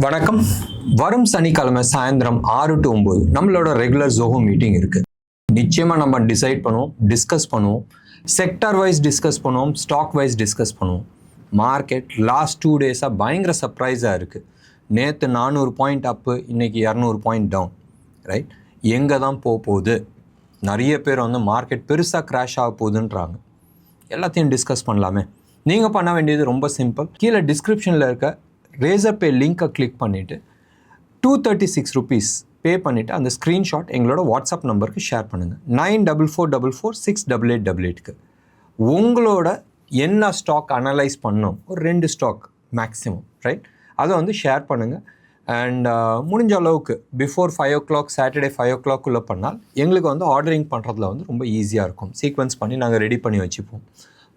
வணக்கம். வரும் சனிக்கிழமை சாயந்தரம் 6 to 9 நம்மளோட ரெகுலர் ஜோஹோ மீட்டிங் இருக்கு. நிச்சயமா நம்ம டிசைட் பண்ணுவோம், டிஸ்கஸ் பண்ணுவோம், செக்டார் வைஸ் டிஸ்கஸ் பண்ணுவோம், ஸ்டாக் வைஸ் டிஸ்கஸ் பண்ணுவோம். மார்க்கெட் லாஸ்ட் 2 டேஸாக பயங்கர சர்ப்ரைஸாக இருக்குது. நேற்று 400 பாயிண்ட் அப்பு, இன்னைக்கு 200 பாயிண்ட் டவுன். ரைட், எங்கே தான் போகுது? நிறைய பேர் மார்க்கெட் பெருசாக கிராஷ் ஆக போகுதுன்றாங்க. எல்லாத்தையும் டிஸ்கஸ் பண்ணலாமே. நீங்கள் பண்ண வேண்டியது ரொம்ப சிம்பிள். கீழே டிஸ்கிரிப்ஷனில் இருக்க ரேசர் பே லிங்க்கை கிளிக் பண்ணிவிட்டு 236 rupees பே பண்ணிவிட்டு அந்த ஸ்க்ரீன்ஷாட் எங்களோட வாட்ஸ்அப் நம்பருக்கு ஷேர் பண்ணுங்கள். 9444468888க்கு உங்களோட என்ன ஸ்டாக் அனலைஸ் பண்ணோம், ஒரு 2 ஸ்டாக் மேக்ஸிமம், ரைட், அதை ஷேர் பண்ணுங்கள். அண்ட் முடிஞ்ச அளவுக்கு பிஃபோர் 5 o'clock சாட்டர்டே 5 o'clock பண்ணால் எங்களுக்கு ஆர்டரிங் பண்ணுறதுல ரொம்ப ஈஸியாக இருக்கும். சீக்வன்ஸ் பண்ணி நாங்கள் ரெடி பண்ணி வச்சுப்போம்.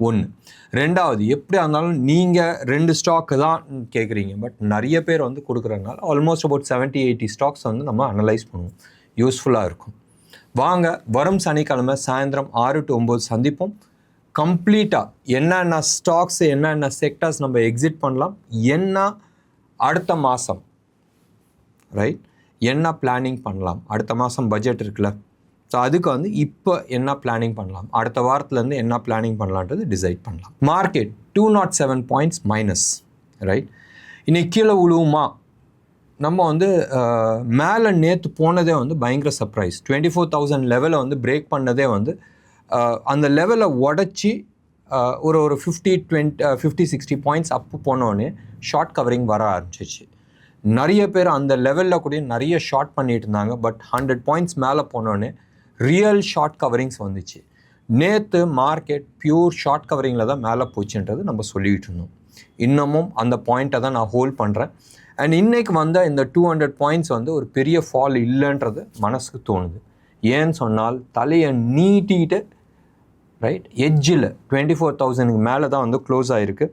ஒன்று. ரெண்டாவது, எப்படியா இருந்தாலும் நீங்கள் 2 ஸ்டாக்கு தான் கேட்குறீங்க, பட் நிறைய பேர் கொடுக்குறதுனால ஆல்மோஸ்ட் அபவுட் 70-80 ஸ்டாக்ஸ் நம்ம அனலைஸ் பண்ணுவோம். யூஸ்ஃபுல்லாக இருக்கும். வாங்க, வரும் சனிக்கிழமை சாயந்தரம் 6 to 9 சந்திப்போம். கம்ப்ளீட்டாக என்னென்ன ஸ்டாக்ஸ், என்னென்ன செக்டர்ஸ் நம்ம எக்ஸிட் பண்ணலாம், என்ன அடுத்த மாதம், ரைட், என்ன பிளானிங் பண்ணலாம். அடுத்த மாதம் பட்ஜெட் இருக்குல்ல, ஸோ அதுக்கு இப்போ என்ன பிளானிங் பண்ணலாம், அடுத்த வாரத்துலேருந்து என்ன பிளானிங் பண்ணலான்றது டிசைட் பண்ணலாம். Market 207 points minus, right. இன்னைக்கு கீழே விழுவுமா? நம்ம மேலே நேற்று போனதே பயங்கர சர்ப்ரைஸ். 24,000 லெவலை பிரேக் பண்ணதே அந்த லெவலை உடச்சி ஒரு 50-60 பாயிண்ட்ஸ் அப்பு போனோடனே ஷார்ட் கவரிங் வர ஆரம்பிச்சிச்சு. நிறைய பேர் அந்த லெவலில் கூட நிறைய ஷார்ட் பண்ணிட்டு இருந்தாங்க. பட் 100 பாயிண்ட்ஸ் மேலே போனோடனே ரியல் ஷார்ட் கவரிங்ஸ் வந்துச்சு. நேற்று மார்க்கெட் பியூர் ஷார்ட் கவரிங்கில் தான் மேலே போச்சுன்றது நம்ம சொல்லிகிட்டு இருந்தோம். இன்னமும் அந்த பாயிண்ட்டை தான் நான் ஹோல்ட் பண்ணுறேன். அண்ட் இன்றைக்கு இந்த 200 பாயிண்ட்ஸ் ஒரு பெரிய ஃபால் இல்லைன்றது மனசுக்கு தோணுது. ஏன்னு சொன்னால் தலையை நீட்டிட்டு, ரைட், எட்ஜில் 24,000க்கு மேலே தான் க்ளோஸ் ஆகிருக்கு.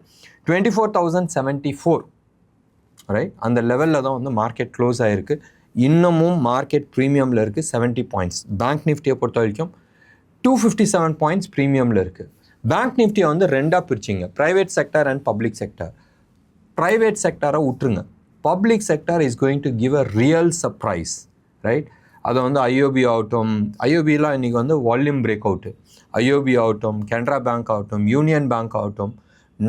24,074, ரைட், அந்த லெவலில் தான் மார்க்கெட் க்ளோஸ் ஆகிருக்கு. இன்னமும் மார்க்கெட் ப்ரீமியமில் இருக்குது 70 பாயிண்ட்ஸ். பேங்க் நிஃப்டியை பொறுத்த வரைக்கும் 257 பாயிண்ட்ஸ் ப்ரீமியமில் இருக்குது. பேங்க் நிஃப்டியை ரெண்டாக பிரிச்சிங்க, private sector and public sector. Private செக்டரை விட்டுருங்க, public sector is going to give a real surprise, right. அதை ஐஓபி ஆகட்டும், ஐஓபிலாம் இன்றைக்கி வால்யூம் பிரேக் அவுட்டு. ஐஓபி ஆகட்டும், கனரா பேங்க் ஆகட்டும், யூனியன் பேங்க் ஆகட்டும்,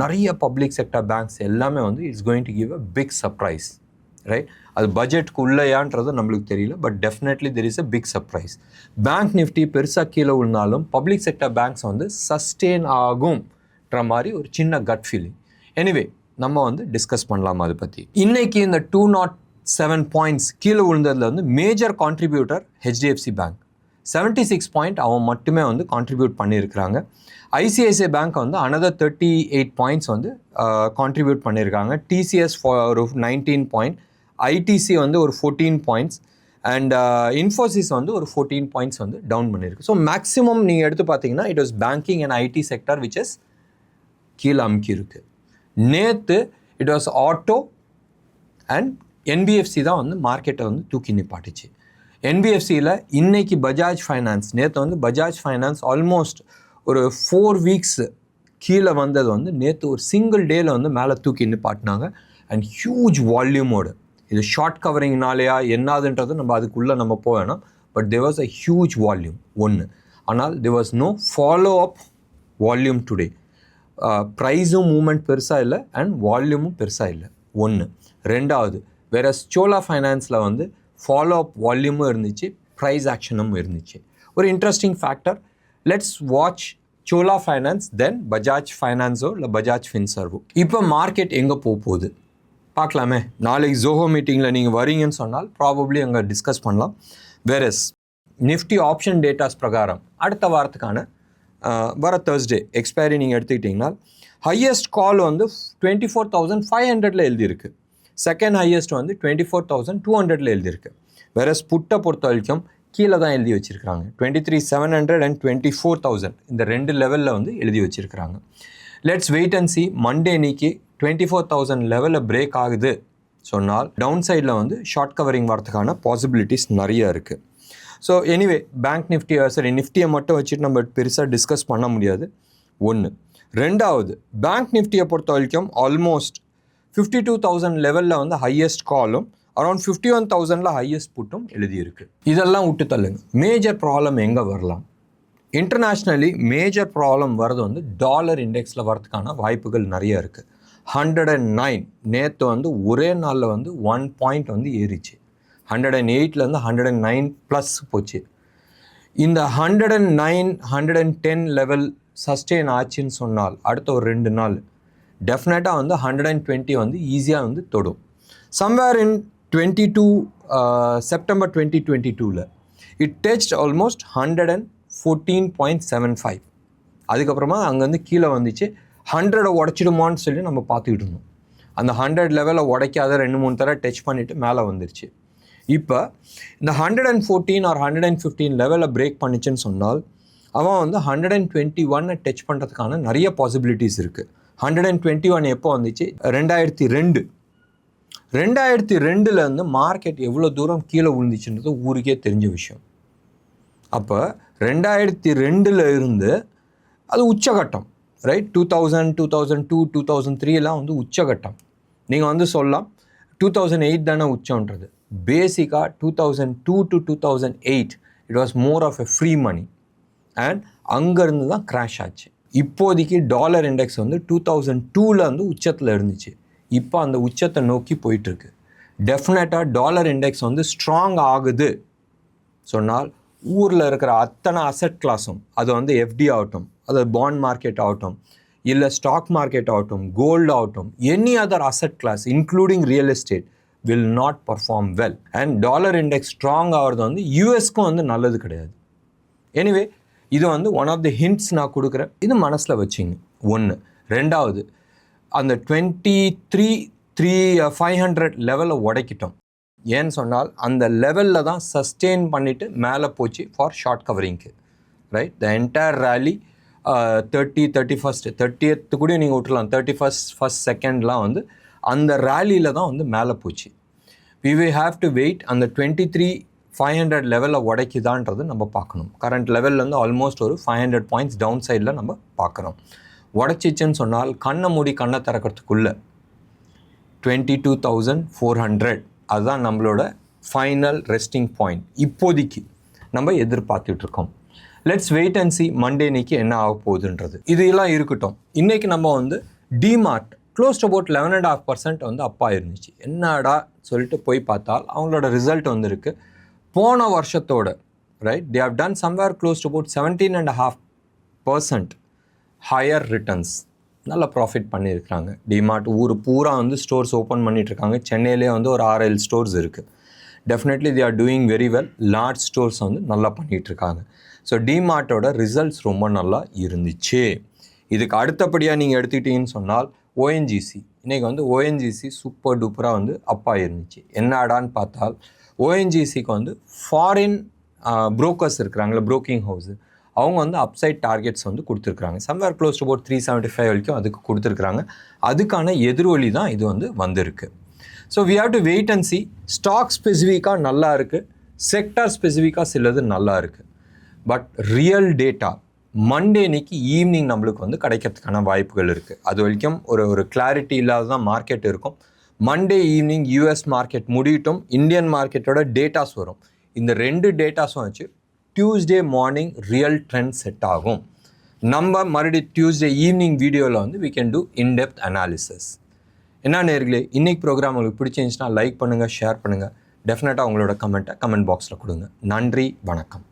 நிறைய பப்ளிக் செக்டர் பேங்க்ஸ் எல்லாமே it's going to give a big surprise, right. அது பட்ஜெட்டுக்கு உள்ளேயான்றது நம்மளுக்கு தெரியல, but definitely there is a big surprise. Bank Nifty பெருசாக கீழே விழுந்தாலும் பப்ளிக் செக்டர் பேங்க்ஸ் சஸ்டெயின் ஆகும்ன்ற மாதிரி ஒரு சின்ன கட் ஃபீலிங். எனிவே, நம்ம டிஸ்கஸ் பண்ணலாம் அதை பற்றி. இன்றைக்கி இந்த 207 பாயிண்ட்ஸ் கீழே விழுந்ததில் major contributor HDFC bank. 76 point அவன் மட்டுமே கான்ட்ரிபியூட் பண்ணியிருக்கிறாங்க. ICICI bank another 38 points contribute பண்ணியிருக்காங்க. டிசிஎஸ் ஒரு 19 பாயிண்ட், ஐடிசி ஒரு 14 பாயிண்ட்ஸ், அண்ட் இன்ஃபோசிஸ் ஒரு 14 பாயிண்ட்ஸ் டவுன் பண்ணியிருக்கு. ஸோ மேக்ஸிமம் நீங்கள் எடுத்து பார்த்தீங்கன்னா it was banking and IT sector which is கீழே அமுக்கி இருக்குது. நேற்று it was auto and NBFC தான் மார்க்கெட்டை தூக்கி நிப்பாட்டுச்சு. என்பிஎஃப்சியில் இன்னைக்கு பஜாஜ் ஃபைனான்ஸ், நேற்று பஜாஜ் ஃபைனான்ஸ் ஆல்மோஸ்ட் ஒரு 4 வீக்ஸ் கீழே வந்தது நேற்று ஒரு சிங்கிள் டேயில் மேலே தூக்கி நிப்பாட்டினாங்க. And huge வால்யூமோடு. இது ஷார்ட் கவரிங்னாலேயா என்னதுன்றது நம்ம அதுக்குள்ளே நம்ம போவேணும். But there was a huge volume, ஒன்று. ஆனால் there was no follow up volume today. ப்ரைஸும் மூமெண்ட் பெருசாக இல்லை அண்ட் வால்யூமும் பெருசாக இல்லை, ஒன்று. ரெண்டாவது, வேற சோலா ஃபைனான்ஸில் ஃபாலோ அப் வால்யூமும் இருந்துச்சு, ப்ரைஸ் ஆக்ஷனும் இருந்துச்சு. ஒரு interesting factor. Let's watch Chola finance, then Bajaj ஃபைனான்ஸோ இல்லை பஜாஜ் ஃபின்சர்வோ. இப்போ மார்க்கெட் எங்கே போகுது பார்க்கலாமே. நாளைக்கு ஜோஹோ மீட்டிங்கில் நீங்கள் வரீங்கன்னு சொன்னால் ப்ராபப்ளி அங்கே டிஸ்கஸ் பண்ணலாம். வேறஸ் நிஃப்டி ஆப்ஷன் டேட்டாஸ் பிரகாரம் அடுத்த வாரத்துக்கான வர தேர்ஸ்டே எக்ஸ்பைரி நீங்கள் எடுத்துக்கிட்டிங்கன்னா ஹையஸ்ட் கால் 24,500 எழுதியிருக்கு. செகண்ட் ஹையஸ்ட் 24,200 எழுதியிருக்கு. வேறஸ் புட்டை பொறுத்த வரைக்கும் கீழே தான் எழுதி வச்சுருக்கிறாங்க. 23,700 and 24,000 இந்த 2 லெவலில் எழுதி வச்சுருக்கிறாங்க. Let's wait and see. Monday இன்னைக்கு 24,000 லெவலில் பிரேக் ஆகுது சொன்னால் டவுன் சைடில் ஷார்ட் கவரிங் வரதுக்கான பாசிபிலிட்டிஸ் நிறைய இருக்குது. ஸோ எனிவே, பேங்க் நிஃப்டி, சரி, நிஃப்டியை மட்டும் வச்சுட்டு நம்ம பெருசாக டிஸ்கஸ் பண்ண முடியாது, ஒன்று. ரெண்டாவது, பேங்க் நிஃப்டியை பொறுத்த வரைக்கும் ஆல்மோஸ்ட் 52,000 லெவலில் வந்து ஹையஸ்ட் காலும் அரௌண்ட் 51,000ல் ஹையஸ்ட் புட்டும் எழுதியிருக்கு. இதெல்லாம் விட்டு தள்ளுங்க. மேஜர் ப்ராப்ளம் எங்கே வரலாம்? இன்டர்நேஷ்னலி மேஜர் ப்ராப்ளம் வர்றது வந்து டாலர் இண்டெக்ஸில் வரதுக்கான வாய்ப்புகள் நிறைய இருக்குது. 109 நேற்று வந்து ஒரே நாளில் வந்து 1 பாயிண்ட் வந்து ஏறிச்சு. 108லேருந்து 109 ப்ளஸ் போச்சு. இந்த 109 110 லெவல் சஸ்டெயின் ஆச்சுன்னு சொன்னால் அடுத்த ஒரு 2 நாள் டெஃபினட்டாக வந்து 120 வந்து ஈஸியாக வந்து தொடும். சம்வேர் இன் 22 செப்டம்பர் 2022ல் இட் டச்ட் ஆல்மோஸ்ட் 114.75. அதுக்கப்புறமா அங்கேருந்து கீழே வந்துச்சு. 100 உடச்சிடுமான்னு சொல்லி நம்ம பார்த்துக்கிட்டு இருந்தோம். அந்த 100 லெவலில் உடைக்காத 2-3 தடவை டச் பண்ணிவிட்டு மேலே வந்துருச்சு. இப்போ இந்த 114 or 115 லெவலில் பிரேக் பண்ணிச்சுன்னு சொன்னால் அவன் வந்து 121 டச் பண்ணுறதுக்கான நிறைய பாசிபிலிட்டிஸ் இருக்குது. 121 எப்போ வந்துச்சு? 2002 மார்க்கெட் எவ்வளோ தூரம் கீழே விழுந்துச்சுன்றது ஊருக்கே தெரிஞ்ச விஷயம். அப்போ 2002 இருந்து அது உச்சகட்டம், ரைட்? 2000, 2002, 2003 வந்து உச்சகட்டம். நீங்கள் வந்து சொல்லலாம் 2008 தானே உச்சம்ன்றது. பேசிக்காக 2002 to 2008 it was more of a free money and அங்கேருந்து தான் கிராஷ் ஆச்சு. இப்போதைக்கு டாலர் இண்டெக்ஸ் வந்து 2002ல் வந்து உச்சத்தில் இருந்துச்சு. இப்போ அந்த உச்சத்தை நோக்கி போயிட்டுருக்கு. டெஃபினட்டாக டாலர் இண்டெக்ஸ் வந்து ஸ்ட்ராங் ஆகுது சொன்னால் ஊரில் இருக்கிற அத்தனை அசெட் கிளாஸும், அது வந்து எஃப்டி ஆகட்டும், அது பாண்ட் மார்க்கெட் ஆகட்டும், இல்லை ஸ்டாக் மார்க்கெட் ஆகட்டும், கோல்டு ஆகட்டும், any other asset class including real estate will not perform well. And dollar index strong ஆகிறது வந்து யூஎஸ்க்கும் வந்து நல்லது கிடையாது. எனிவே இது வந்து ஒன் ஆஃப் தி ஹிண்ட்ஸ் நான் கொடுக்குறேன். இது மனசில் வச்சிங்க. ஒன்று. ரெண்டாவது, அந்த 23,500 லெவலில் உடைக்கிட்டோம். ஏன்னு சொன்னால் அந்த லெவலில் தான் சஸ்டெயின் பண்ணிவிட்டு மேலே போச்சு ஃபார் ஷார்ட் கவரிங்க்கு, right? The entire rally 30th கூட நீங்கள் விட்டுலாம். 31st, 1st, 2ndலாம் வந்து அந்த ரேலியில் தான் வந்து மேலே போச்சு. we will have to wait அந்த 23,500 லெவலில் உடைக்குதான்றது நம்ம பார்க்கணும். கரண்ட் லெவலில் வந்து ஆல்மோஸ்ட் ஒரு 500 பாயிண்ட்ஸ் டவுன் சைடில் நம்ம பார்க்குறோம். உடச்சிச்சுன்னு சொன்னால் கண்ணை மூடி கண்ணை திறக்கிறதுக்குள்ளே 22,400 அதுதான் நம்மளோட ஃபைனல் ரெஸ்டிங் பாயிண்ட் இப்போதைக்கு நம்ம எதிர்பார்த்துட்ருக்கோம். Let's wait and see Monday இன்னைக்கு என்ன ஆக போகுதுன்றது. இதெல்லாம் இருக்கட்டும். இன்றைக்கி நம்ம வந்து டிமார்ட் க்ளோஸ் டு அபவுட் 11.5% வந்து அப்பா இருந்துச்சு. என்னடா சொல்லிட்டு போய் பார்த்தால் அவங்களோட ரிசல்ட் வந்துருக்கு போன வருஷத்தோட, right? They have done somewhere close to about 17.5% higher returns. நல்ல ப்ராஃபிட் பண்ணியிருக்காங்க. டிமார்ட் ஊர் பூரா வந்து ஸ்டோர்ஸ் ஓப்பன் பண்ணிகிட்ருக்காங்க. சென்னையிலே வந்து ஒரு 6-7 ஸ்டோர்ஸ் இருக்குது. Definitely they are doing very well. Large stores வந்து நல்லா பண்ணிகிட்ருக்காங்க. ஸோ டிமார்ட்டோட ரிசல்ட்ஸ் ரொம்ப நல்லா இருந்துச்சு. இதுக்கு அடுத்தபடியாக நீங்கள் எடுத்துக்கிட்டீங்கன்னு சொன்னால் ஓஎன்ஜிசி. இன்றைக்கி வந்து ஓஎன்ஜிசி சூப்பர் டூப்பராக வந்து அப்பா இருந்துச்சு. என்னடான்னு பார்த்தால் ஓஎன்ஜிசிக்கு வந்து ஃபாரின் புரோக்கர்ஸ் இருக்கிறாங்களே, ப்ரோக்கிங் ஹவுஸு, அவங்க வந்து அப்சைட் டார்கெட்ஸ் வந்து கொடுத்துருக்குறாங்க. சம்வேர் க்ளோஸ் டு அபவுட் 375 வரைக்கும் அதுக்கு கொடுத்துருக்குறாங்க. அதுக்கான எதிரொலி தான் இது வந்து வந்திருக்கு. So we have to wait and C. Stock ஸ்பெசிஃபிக்காக நல்லா இருக்குது, செக்டார் ஸ்பெசிஃபிக்காக சிலது நல்லா இருக்குது. பட் ரியல் டேட்டா மண்டே அன்னைக்கு ஈவினிங் நம்மளுக்கு வந்து கிடைக்கிறதுக்கான வாய்ப்புகள் இருக்குது. அது வரைக்கும் ஒரு கிளாரிட்டி இல்லாத தான் மார்க்கெட் இருக்கும். மண்டே ஈவினிங் யூஎஸ் மார்க்கெட் முடியட்டும், இந்தியன் மார்க்கெட்டோட டேட்டாஸ் வரும். இந்த 2 டேட்டாஸும் வச்சு Tuesday morning real trend set ஆகும். நம்ம மறுபடியும் டியூஸ்டே ஈவினிங் வீடியோவில் வந்து we can do in-depth analysis. என்ன நேர்களே, இன்றைக்கி ப்ரோக்ராம் உங்களுக்கு பிடிச்சிருந்துச்சுன்னா லைக் பண்ணுங்கள், ஷேர் பண்ணுங்கள். டெஃபினட்டாக உங்களோட கமெண்ட் பாக்ஸில் கொடுங்க. நன்றி, வணக்கம்.